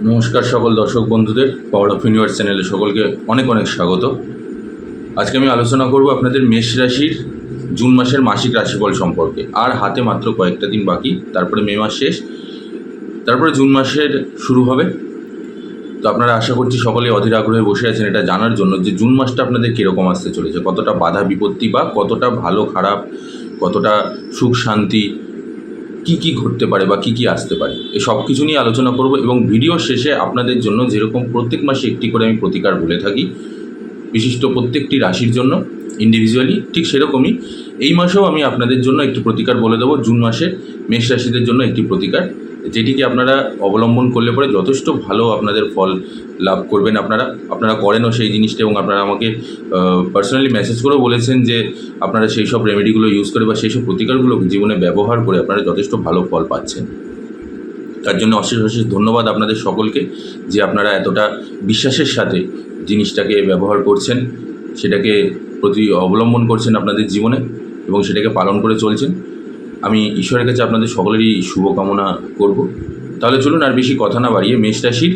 নমস্কার সকল দর্শক বন্ধুদের, পাওয়ার অফ ইউনিভার্স চ্যানেলে সকলকে অনেক অনেক স্বাগত। আজকে আমি আলোচনা করব আপনাদের মেষ রাশির জুন মাসের মাসিক রাশিফল সম্পর্কে। আর হাতে মাত্র কয়েকটা দিন বাকি, তারপরে মে মাস শেষ, তারপরে জুন মাসের শুরু হবে। তো আপনারা আশা করছি সকলে অধীর আগ্রহে বসে আছেন এটা জানার জন্য যে জুন মাসটা আপনাদের কীরকম আসতে চলেছে, কতটা বাধা বিপত্তি বা কতটা ভালো খারাপ, কতটা সুখ শান্তি, কি কি ঘটতে পারে বা কি কি আসতে পারে, এই সব কিছু নিয়ে আলোচনা করব। এবং ভিডিও শেষে আপনাদের জন্য যেরকম প্রত্যেক মাসে একটি করে আমি প্রতিকার বলে থাকি বিশিষ্ট প্রত্যেকটি রাশির জন্য ইন্ডিভিজুয়ালি, ঠিক সেরকমই এই মাসেও আমি আপনাদের জন্য একটি প্রতিকার বলে দেবো। জুন মাসে মেষ রাশিদের জন্য একটি প্রতিকার, যেটিকে আপনারা অবলম্বন করলে পরে যথেষ্ট ভালো আপনাদের ফল লাভ করবেন। আপনারা করেনও সেই জিনিসটা, এবং আপনারা আমাকে পার্সোনালি মেসেজ করেও বলেছেন যে আপনারা সেই সব রেমেডিগুলো ইউজ করে বা সেই সব প্রতিকারগুলো জীবনে ব্যবহার করে আপনারা যথেষ্ট ভালো ফল পাচ্ছেন। তার জন্য অশেষ অশেষ ধন্যবাদ আপনাদের সকলকে যে আপনারা এতটা বিশ্বাসের সাথে জিনিসটাকে ব্যবহার করছেন, সেটাকে অবলম্বন করছেন আপনাদের জীবনে এবং সেটাকে পালন করে চলছেন। আমি ঈশ্বরের কাছে আপনাদের সকলেরই শুভকামনা করব। তাহলে চলুন আর বেশি কথা না বাড়িয়ে মেষ রাশির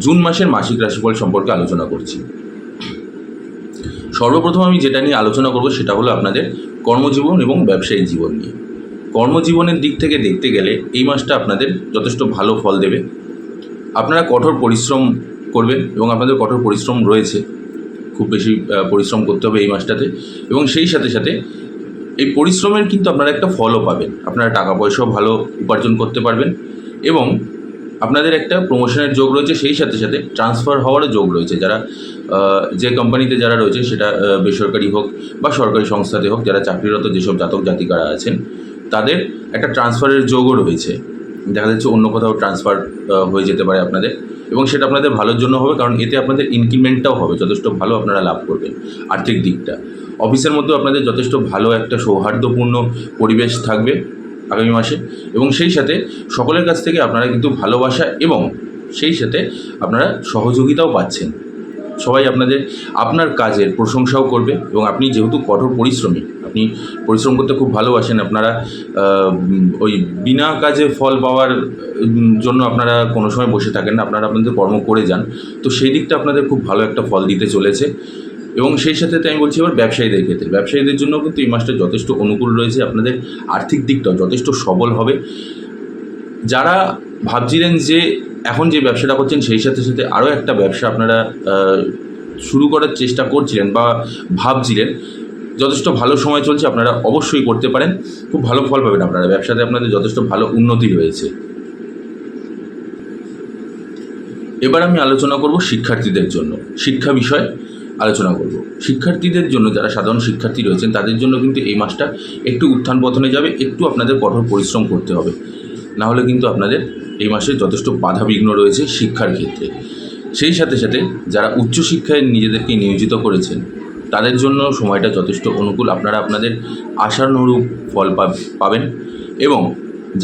জুন মাসের মাসিক রাশিফল সম্পর্কে আলোচনা করছি। সর্বপ্রথম আমি যেটা নিয়ে আলোচনা করব সেটা হলো আপনাদের কর্মজীবন এবং ব্যবসায়িক জীবন নিয়ে। কর্মজীবনের দিক থেকে দেখতে গেলে এই মাসটা আপনাদের যথেষ্ট ভালো ফল দেবে। আপনারা কঠোর পরিশ্রম করবেন এবং আপনাদের কঠোর পরিশ্রম রয়েছে, খুব বেশি পরিশ্রম করতে হবে এই মাসটাতে। এবং সেই সাথে সাথে এই পরিশ্রমের কিন্তু আপনারা একটা ফলও পাবেন, আপনারা টাকা পয়সাও ভালো উপার্জন করতে পারবেন এবং আপনাদের একটা প্রমোশনের যোগ রয়েছে। সেই সাথে সাথে ট্রান্সফার হওয়ারও যোগ রয়েছে। যারা যে কোম্পানিতে যারা রয়েছে, সেটা বেসরকারি হোক বা সরকারি সংস্থাতে হোক, যারা চাকরিরত যেসব জাতক জাতিকারা আছেন তাদের একটা ট্রান্সফারের যোগও রয়েছে। দেখা যাচ্ছে অন্য কোথাও ট্রান্সফার হয়ে যেতে পারে আপনাদের, এবং সেটা আপনাদের ভালোর জন্য হবে, কারণ এতে আপনাদের ইনক্রিমেন্টটাও হবে, যথেষ্ট ভালো আপনারা লাভ করবেন আর্থিক দিকটা। অফিসের মধ্যেও আপনাদের যথেষ্ট ভালো একটা সৌহার্দ্যপূর্ণ পরিবেশ থাকবে আগামী মাসে, এবং সেই সাথে সকলের কাছ থেকে আপনারা কিন্তু ভালোবাসা এবং সেই সাথে আপনারা সহযোগিতাও পাচ্ছেন। সবাই আপনার কাজের প্রশংসাও করবে, এবং আপনি যেহেতু কঠোর পরিশ্রমী, আপনি পরিশ্রম করতে খুব ভালোবাসেন, আপনারা ওই বিনা কাজে ফল পাওয়ার জন্য আপনারা কোনো সময় বসে থাকেন না, আপনারা আপনাদের কর্ম করে যান। তো সেই দিকটা আপনাদের খুব ভালো একটা ফল দিতে চলেছে। এবং সেই সাথে আমি বলছি এবার ব্যবসায়ীদের ক্ষেত্রে, ব্যবসায়ীদের জন্য কিন্তু এই মাসটা যথেষ্ট অনুকূল রয়েছে। আপনাদের আর্থিক দিকটাও যথেষ্ট সবল হবে। যারা ভাবছিলেন যে এখন যে ব্যবসাটা করছেন সেই সাথে সাথে আরও একটা ব্যবসা আপনারা শুরু করার চেষ্টা করছিলেন বা ভাবছিলেন, যথেষ্ট ভালো সময় চলছে, আপনারা অবশ্যই করতে পারেন, খুব ভালো ফল পাবেন আপনারা। ব্যবসাতে আপনাদের যথেষ্ট ভালো উন্নতি রয়েছে। এবার আমি আলোচনা করব শিক্ষার্থীদের জন্য, শিক্ষা বিষয়ে আলোচনা করব। শিক্ষার্থীদের জন্য, যারা সাধারণ শিক্ষার্থী রয়েছেন তাদের জন্য কিন্তু এই মাসটা একটু উত্থান পতনে যাবে, একটু আপনাদের কঠোর পরিশ্রম করতে হবে, না হলে কিন্তু আপনাদের এই মাসে যথেষ্ট বাধা বিঘ্ন রয়েছে শিক্ষার ক্ষেত্রে। সেই সাথে সাথে যারা উচ্চশিক্ষায় নিজেদেরকে নিয়োজিত করেছেন তাদের জন্য সময়টা যথেষ্ট অনুকূল, আপনারা আপনাদের আশানুরূপ ফল পাবেন। এবং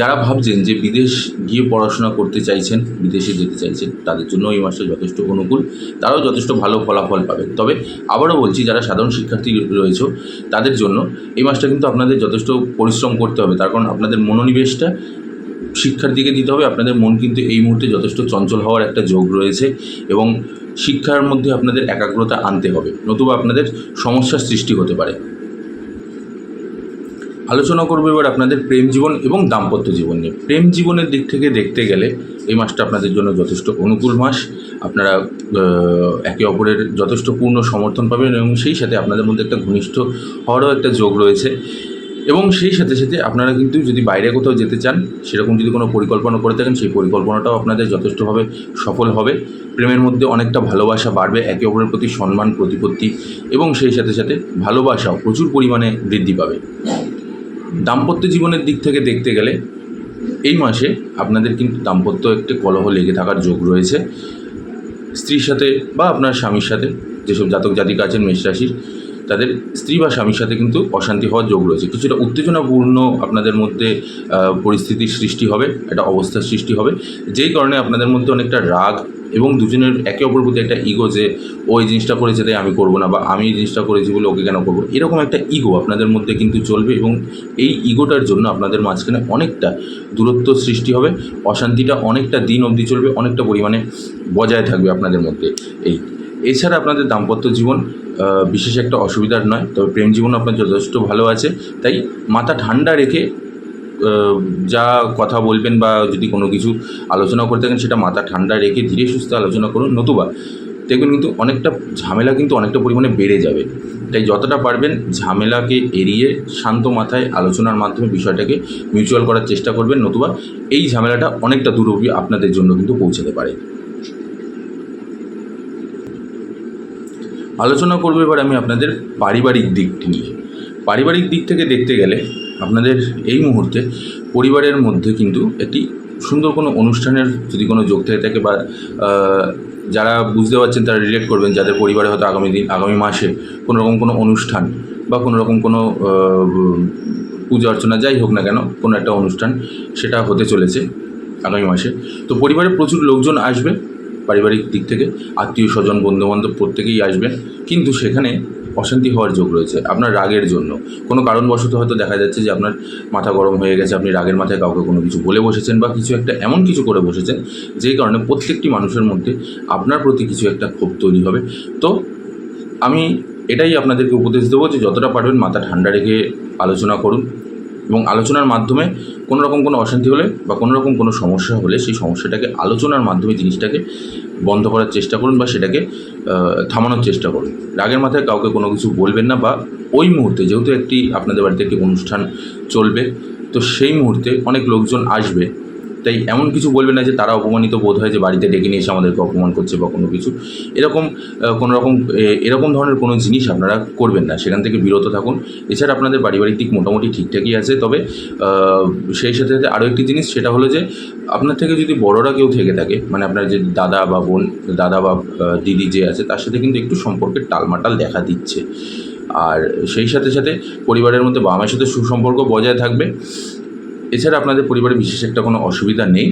যারা ভাবছেন যে বিদেশ গিয়ে পড়াশোনা করতে চাইছেন, বিদেশে যেতে চাইছেন, তাদের জন্য এই মাসটা যথেষ্ট অনুকূল, তারাও যথেষ্ট ভালো ফলাফল পাবেন। তবে আবারও বলছি, যারা সাধারণ শিক্ষার্থী রয়েছে তাদের জন্য এই মাসটা কিন্তু আপনাদের যথেষ্ট পরিশ্রম করতে হবে, তার কারণ আপনাদের মনোনিবেশটা শিক্ষার দিকে দিতে হবে। আপনাদের মন কিন্তু এই মুহূর্তে যথেষ্ট চঞ্চল হওয়ার একটা যোগ রয়েছে, এবং শিক্ষার মধ্যে আপনাদের একাগ্রতা আনতে হবে, নতুবা আপনাদের সমস্যার সৃষ্টি হতে পারে। আলোচনা করবো এবার আপনাদের প্রেম জীবন এবং দাম্পত্য জীবন নিয়ে। প্রেম জীবনের দিক থেকে দেখতে গেলে এই মাসটা আপনাদের জন্য যথেষ্ট অনুকূল মাস। আপনারা একে অপরের যথেষ্ট পূর্ণ সমর্থন পাবেন, এবং সেই সাথে আপনাদের মধ্যে একটা ঘনিষ্ঠ হওয়ারও একটা যোগ রয়েছে। এবং সেই সাথে সাথে আপনারা কিন্তু যদি বাইরে কোথাও যেতে চান, সেরকম যদি কোনো পরিকল্পনা করে থাকেন, সেই পরিকল্পনাটাও আপনাদের যথেষ্টভাবে সফল হবে। প্রেমের মধ্যে অনেকটা ভালোবাসা বাড়বে, একে অপরের প্রতি সম্মান প্রতিপত্তি, এবং সেই সাথে সাথে ভালোবাসাও প্রচুর পরিমাণে বৃদ্ধি পাবে। দাম্পত্য জীবনের দিক থেকে দেখতে গেলে এই মাসে আপনাদের কিন্তু দাম্পত্য একটি কলহ লেগে থাকার যোগ রয়েছে। স্ত্রীর সাথে বা আপনার স্বামীর সাথে, যেসব জাতক জাতিকা আছেন মেষ রাশির, তাদের স্ত্রী বা স্বামীর সাথে কিন্তু অশান্তি হওয়ার যোগ রয়েছে। কিছুটা উত্তেজনাপূর্ণ আপনাদের মধ্যে পরিস্থিতির সৃষ্টি হবে, একটা অবস্থার সৃষ্টি হবে, যেই কারণে আপনাদের মধ্যে অনেকটা রাগ এবং দুজনের একে অপরের প্রতি একটা ইগো, যে ও এই জিনিসটা করেছে তাই আমি করবো না, বা আমি এই জিনিসটা করেছি বলে ওকে কেন করবো, এরকম একটা ইগো আপনাদের মধ্যে কিন্তু চলবে। এবং এই ইগোটার জন্য আপনাদের মাঝখানে অনেকটা দূরত্ব সৃষ্টি হবে, অশান্তিটা অনেকটা দিন অবধি চলবে, অনেকটা পরিমাণে বজায় থাকবে আপনাদের মধ্যে। এছাড়া আপনাদের দাম্পত্য জীবন বিশেষ একটা অসুবিধার নয়, তবে প্রেম জীবন আপনার যথেষ্ট ভালো আছে। তাই মাথা ঠান্ডা রেখে যা কথা বলবেন বা যদি কোনো কিছু আলোচনা করে থাকেন, সেটা মাথা ঠান্ডা রেখে ধীরে সুস্থে আলোচনা করুন, নতুবা দেখবেন কিন্তু অনেকটা ঝামেলা কিন্তু অনেকটা পরিমাণে বেড়ে যাবে। তাই যতটা পারবেন ঝামেলাকে এড়িয়ে শান্ত মাথায় আলোচনার মাধ্যমে বিষয়টাকে মিউচুয়াল করার চেষ্টা করবেন, নতুবা এই ঝামেলাটা অনেকটা দূর অবধি আপনাদের জন্য কিন্তু পৌঁছাতে পারে। আলোচনা করবো এবার আমি আপনাদের পারিবারিক দিকটি নিয়ে। পারিবারিক দিক থেকে দেখতে গেলে আপনাদের এই মুহূর্তে পরিবারের মধ্যে কিন্তু একটি সুন্দর কোনো অনুষ্ঠানের যদি কোনো যোগ থেকে থাকে, বা যারা বুঝতে পারছেন তারা রিলেট করবেন, যাদের পরিবারে হয়তো আগামী মাসে কোনো রকম কোনো অনুষ্ঠান বা কোনো রকম কোনো পূজা অর্চনা যাই হোক না কেন, কোনো একটা অনুষ্ঠান সেটা হতে চলেছে আগামী মাসে। তো পরিবারে প্রচুর লোকজন আসবে, পারিবারিক দিক থেকে আত্মীয় স্বজন বন্ধুবান্ধব প্রত্যেকেই আসবেন, কিন্তু সেখানে অশান্তি হওয়ার যোগ রয়েছে আপনার রাগের জন্য। কোনো কারণবশত হয়তো দেখা যাচ্ছে যে আপনার মাথা গরম হয়ে গেছে, আপনি রাগের মাথায় কাউকে কোনো কিছু বলে বসেছেন বা কিছু একটা এমন কিছু করে বসেছেন, যেই কারণে প্রত্যেকটি মানুষের মধ্যে আপনার প্রতি কিছু একটা ক্ষোভ তৈরি হবে। তো আমি এটাই আপনাদেরকে উপদেশ দেবো যে যতটা পারবেন মাথা ঠান্ডা রেখে আলোচনা করুন, এবং আলোচনার মাধ্যমে কোনো রকম কোনো অশান্তি হলে বা কোনো রকম কোনো সমস্যা হলে সেই সমস্যাটাকে আলোচনার মাধ্যমে জিনিসটাকে বন্ধ করার চেষ্টা করুন, বা সেটাকে থামানোর চেষ্টা করুন। রাগের মাথায় কাউকে কোনো কিছু বলবেন না, বা ওই মুহূর্তে যেহেতু আপনাদের বাড়িতে একটি অনুষ্ঠান চলবে, তো সেই মুহূর্তে অনেক লোকজন আসবে, তাই এমন কিছু বলবেন না যে তারা অপমানিত বোধ হয় যে বাড়িতে ডেকে নিয়ে এসে আমাদেরকে অপমান করছে বা কোনো কিছু এরকম এরকম ধরনের কোনো জিনিস আপনারা করবেন না, সেখান থেকে বিরত থাকুন। এছাড়া আপনাদের পারিবারিক দিক মোটামুটি ঠিকঠাকই আছে, তবে সেই সাথে সাথে আরও একটি জিনিস, সেটা হলো যে আপনার থেকে যদি বড়রা কেউ থেকে থাকে, মানে আপনার যে দাদা বা বোন, দাদা বা দিদি যে আছে, তার সাথে কিন্তু একটু সম্পর্কের টালমাটাল দেখা দিচ্ছে। আর সেই সাথে সাথে পরিবারের মধ্যে বাবা মায়ের সাথে সুসম্পর্ক বজায় থাকবে। এছাড়া আপনাদের পরিবারে বিশেষ একটা কোনো অসুবিধা নেই।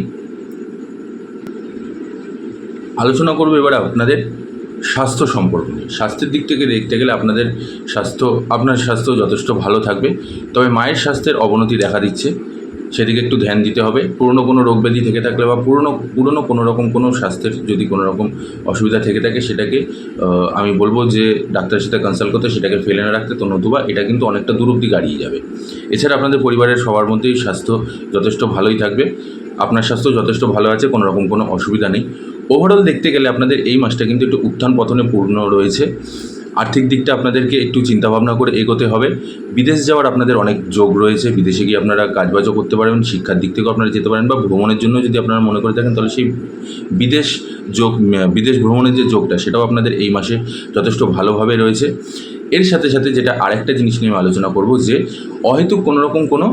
আলোচনা করবো এবার আপনাদের স্বাস্থ্য সম্পর্কে নিয়ে। স্বাস্থ্যের দিক থেকে দেখতে গেলে আপনার স্বাস্থ্য যথেষ্ট ভালো থাকবে, তবে মায়ের স্বাস্থ্যের অবনতি দেখা দিচ্ছে, সেদিকে একটু ধ্যান দিতে হবে। পুরনো কোনো রোগ ব্যাধি থেকে থাকলে বা পুরনো কোনো রকম কোনো স্বাস্থ্যের যদি কোনো রকম অসুবিধা থেকে থাকে, সেটাকে আমি বলবো যে ডাক্তারের সাথে কনসাল্ট করতে, সেটাকে ফেলে না রাখতে, তো নতুবা এটা কিন্তু অনেকটা দূর অবধি গাড়িয়ে যাবে। এছাড়া আপনাদের পরিবারের সবার মধ্যেই স্বাস্থ্য যথেষ্ট ভালোই থাকবে, আপনার স্বাস্থ্য যথেষ্ট ভালো আছে, কোনো রকম কোনো অসুবিধা নেই। ওভারঅল দেখতে গেলে আপনাদের এই মাসটা কিন্তু একটু উত্থান পতনে পূর্ণ রয়েছে। আর্থিক দিকটা আপনাদেরকে একটু চিন্তাভাবনা করে এগোতে হবে। বিদেশ যাওয়ার আপনাদের অনেক যোগ রয়েছে, বিদেশে গিয়ে আপনারা কাজবাজও করতে পারবেন, শিক্ষার দিক থেকেও আপনারা যেতে পারেন, বা ভ্রমণের জন্য যদি আপনারা মনে করে থাকেন, তাহলে সেই বিদেশ ভ্রমণের যে যোগটা, সেটাও আপনাদের এই মাসে যথেষ্ট ভালোভাবে রয়েছে। এর সাথে সাথে যেটা আরেকটা জিনিস নিয়ে আমি আলোচনা করব, যে অহেতুক কোনো রকম কোনো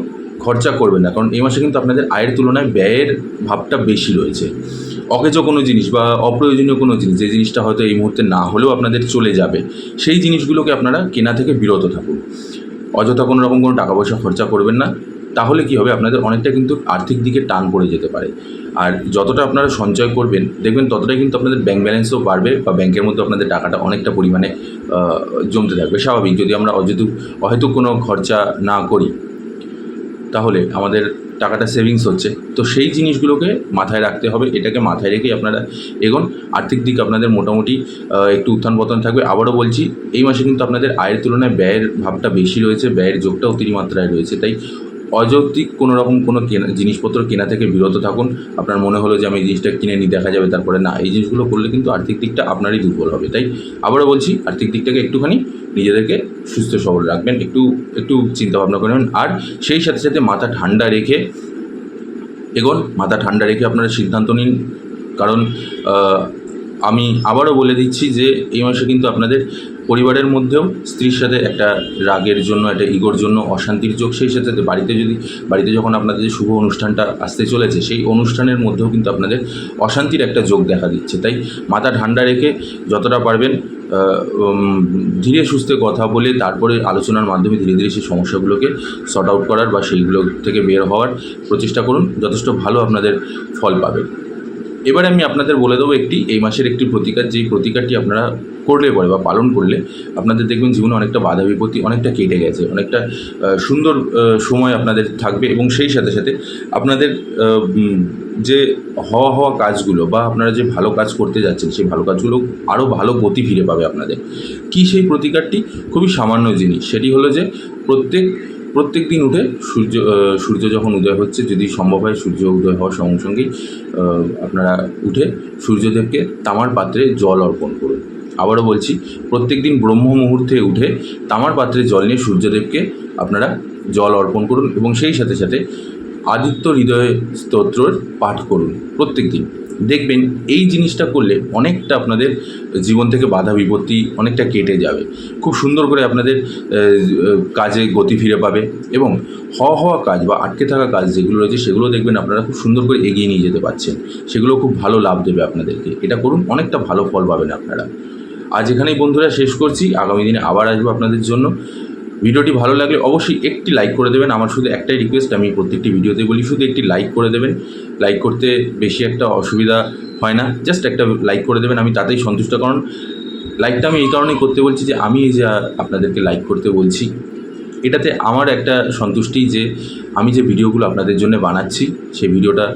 খরচা করবেন না, কারণ এই মাসে কিন্তু আপনাদের আয়ের তুলনায় ব্যয়ের ভাবটা বেশি রয়েছে। অকেজো কোনো জিনিস বা অপ্রয়োজনীয় কোনো জিনিস, যে জিনিসটা হয়তো এই মুহূর্তে না হলেও আপনাদের চলে যাবে, সেই জিনিসগুলোকে আপনারা কেনা থেকে বিরত থাকুন। অযথা কোনো রকম কোনো টাকা পয়সা খরচা করবেন না, তাহলে কী হবে, আপনাদের অনেকটা কিন্তু আর্থিক দিকে টান পড়ে যেতে পারে। আর যতটা আপনারা সঞ্চয় করবেন, দেখবেন ততটাই কিন্তু আপনাদের ব্যাংক ব্যালেন্সও বাড়বে, বা ব্যাংকের মধ্যে আপনাদের টাকাটা অনেকটা পরিমাণে জমতে থাকবে। স্বাভাবিক, যদি আমরা অহেতুক কোনো খরচা না করি, তাহলে আমাদের টাকাটা সেভিংস হচ্ছে, তো সেই জিনিসগুলোকে মাথায় রাখতে হবে। এটাকে মাথায় রেখেই আপনারা এগোন। আর্থিক দিক আপনাদের মোটামুটি একটু উত্থান পতন থাকবে। আবারও বলছি, এই মাসে কিন্তু আপনাদের আয়ের তুলনায় ব্যয়ের ভাবটা বেশি রয়েছে, ব্যয়ের যোগটা অতিমাত্রায় রয়েছে। তাই অযৌক্তিক কোনো রকম কোনো জিনিসপত্র কেনা থেকে বিরত থাকুন। আপনার মনে হলো যে আমি এই জিনিসটা কিনে নিই, দেখা যাবে তারপরে না, এই জিনিসগুলো করলে কিন্তু আর্থিক দিকটা আপনারই দুর্বল হবে। তাই আবারও বলছি, আর্থিক দিকটাকে একটুখানি নিজেদেরকে সুস্থ সবল রাখবেন, একটু চিন্তাভাবনা করবেন। আর সেই সাথে সাথে মাথা ঠান্ডা রেখে এগোন, মাথা ঠান্ডা রেখে আপনারা সিদ্ধান্ত নিন। কারণ আমি আবারও বলে দিচ্ছি যে এই মাসে কিন্তু আপনাদের পরিবারের মধ্যেও স্ত্রীর সাথে একটা রাগের জন্য, একটা ইগোর জন্য অশান্তির যোগ, সেই সাথে বাড়িতে যখন আপনাদের যে শুভ অনুষ্ঠানটা আসতে চলেছে, সেই অনুষ্ঠানের মধ্যেও কিন্তু আপনাদের অশান্তির একটা যোগ দেখা দিচ্ছে। তাই মাথা ঠান্ডা রেখে যতটা পারবেন ধীরে সুস্থে কথা বলে তারপরে আলোচনার মাধ্যমে ধীরে ধীরে সেই সমস্যাগুলোকে সর্ট আউট করার বা সেইগুলো থেকে বের হওয়ার প্রচেষ্টা করুন, যথেষ্ট ভালো আপনাদের ফল পাবেন। এবারে আমি আপনাদের বলে দেবো এই মাসের একটি প্রতিকার, যেই প্রতিকারটি আপনারা করলে পরে বা পালন করলে আপনাদের দেখবেন জীবনে অনেকটা বাধা বিপত্তি অনেকটা কেটে গেছে, অনেকটা সুন্দর সময় আপনাদের থাকবে এবং সেই সাথে সাথে আপনাদের যে হওয়া কাজগুলো বা আপনারা যে ভালো কাজ করতে যাচ্ছেন সেই ভালো কাজগুলো আরও ভালো গতি ফিরে পাবে আপনাদের। কি সেই প্রতিকারটি? খুবই সামান্য জিনিস, সেটি হলো যে প্রত্যেক দিন উঠে সূর্য যখন উদয় হচ্ছে, যদি সম্ভব হয় সূর্য উদয় হওয়ার সঙ্গে সঙ্গেই আপনারা উঠে সূর্যদেবকে তামার পাত্রে জল অর্পণ করুন। আবারও বলছি, প্রত্যেক দিন ব্রহ্ম মুহূর্তে উঠে তামার পাত্রে জল নিয়ে সূর্যদেবকে আপনারা জল অর্পণ করুন এবং সেই সাথে সাথে আদিত্য হৃদয় স্তোত্রের পাঠ করুন প্রত্যেক দিন। দেখবেন এই জিনিসটা করলে অনেকটা আপনাদের জীবন থেকে বাধা বিপত্তি অনেকটা কেটে যাবে, খুব সুন্দর করে আপনাদের কাজে গতি ফিরে পাবে এবং হওয়া কাজ বা আটকে থাকা কাজ যেগুলো রয়েছে সেগুলো দেখবেন আপনারা খুব সুন্দর করে এগিয়ে নিয়ে যেতে পারছেন, সেগুলো খুব ভালো লাভ দেবে আপনাদেরকে। এটা করুন, অনেকটা ভালো ফল পাবেন আপনারা। আজ এখানেই বন্ধুরা শেষ করছি, আগামী দিনে আবার আসবো আপনাদের জন্য। ভিডিওটি ভালো লাগলে অবশ্যই একটি লাইক করে দেবেন। আমার শুধু একটাই রিকোয়েস্ট, আমি প্রত্যেকটি ভিডিওতে বলি, শুধু একটি লাইক করে দেবেন। লাইক করতে বেশি একটা অসুবিধা হয় না, জাস্ট একটা লাইক করে দেবেন, আমি তাতেই সন্তুষ্ট। কারণ লাইকটা আমি এই কারণেই করতে বলছি যে আমি যে আপনাদেরকে লাইক করতে বলছি, এটাতে আমার একটা সন্তুষ্টি যে আমি যে ভিডিওগুলো আপনাদের জন্য বানাচ্ছি সেই ভিডিওটা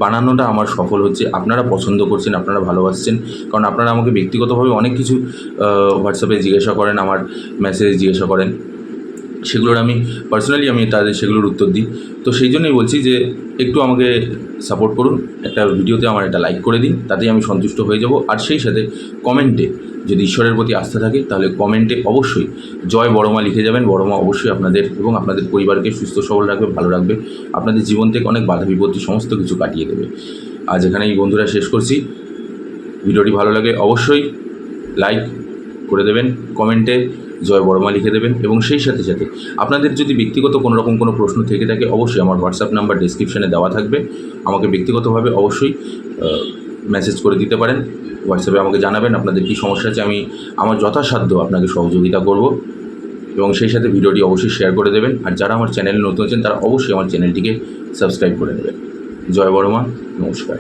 বানানোটা আমার সফল হচ্ছে, আপনারা পছন্দ করছেন, আপনারা ভালোবাসছেন। কারণ আপনারা আমাকে ব্যক্তিগতভাবে অনেক কিছু হোয়াটসঅ্যাপে জিজ্ঞাসা করেন, আমার মেসেজে জিজ্ঞাসা করেন, সেগুলোর আমি পার্সোনালি তাদের সেগুলোর উত্তর দিই। তো সেই জন্যই বলছি যে একটু আমাকে সাপোর্ট করুন, একটা ভিডিওতে আমার একটা লাইক করে দিন, তাতেই আমি সন্তুষ্ট হয়ে যাব। আর সেই সাথে কমেন্টে যদি ঈশ্বরের প্রতি আস্থা থাকে তাহলে কমেন্টে অবশ্যই জয় বড়মা লিখে যাবেন। বড়মা অবশ্যই আপনাদের এবং আপনাদের পরিবারকে সুস্থ সবল রাখবে, ভালো রাখবে, আপনাদের জীবন থেকে অনেক বাধা বিপত্তি সমস্ত কিছু কাটিয়ে দেবে। আজ এখানেই বন্ধুরা শেষ করছি। ভিডিওটি ভালো লাগে অবশ্যই লাইক করে দেবেন, কমেন্টে জয় বড়মা লিখে দেবেন এবং সেই সাথে সাথে আপনাদের যদি ব্যক্তিগত কোনো রকম কোনো প্রশ্ন থেকে থাকে অবশ্যই আমার হোয়াটসঅ্যাপ নাম্বার ডেসক্রিপশানে দেওয়া থাকবে, আমাকে ব্যক্তিগতভাবে অবশ্যই মেসেজ করে দিতে পারেন। হোয়াটসঅ্যাপে আমাকে জানাবেন আপনাদের কী সমস্যা আছে, আমি আমার যথাসাধ্য আপনাকে সহযোগিতা করব এবং সেই সাথে ভিডিওটি অবশ্যই শেয়ার করে দেবেন। আর যারা আমার চ্যানেলে নতুন আছেন তারা অবশ্যই আমার চ্যানেলটিকে সাবস্ক্রাইব করে নেবেন। জয় বড়মা, নমস্কার।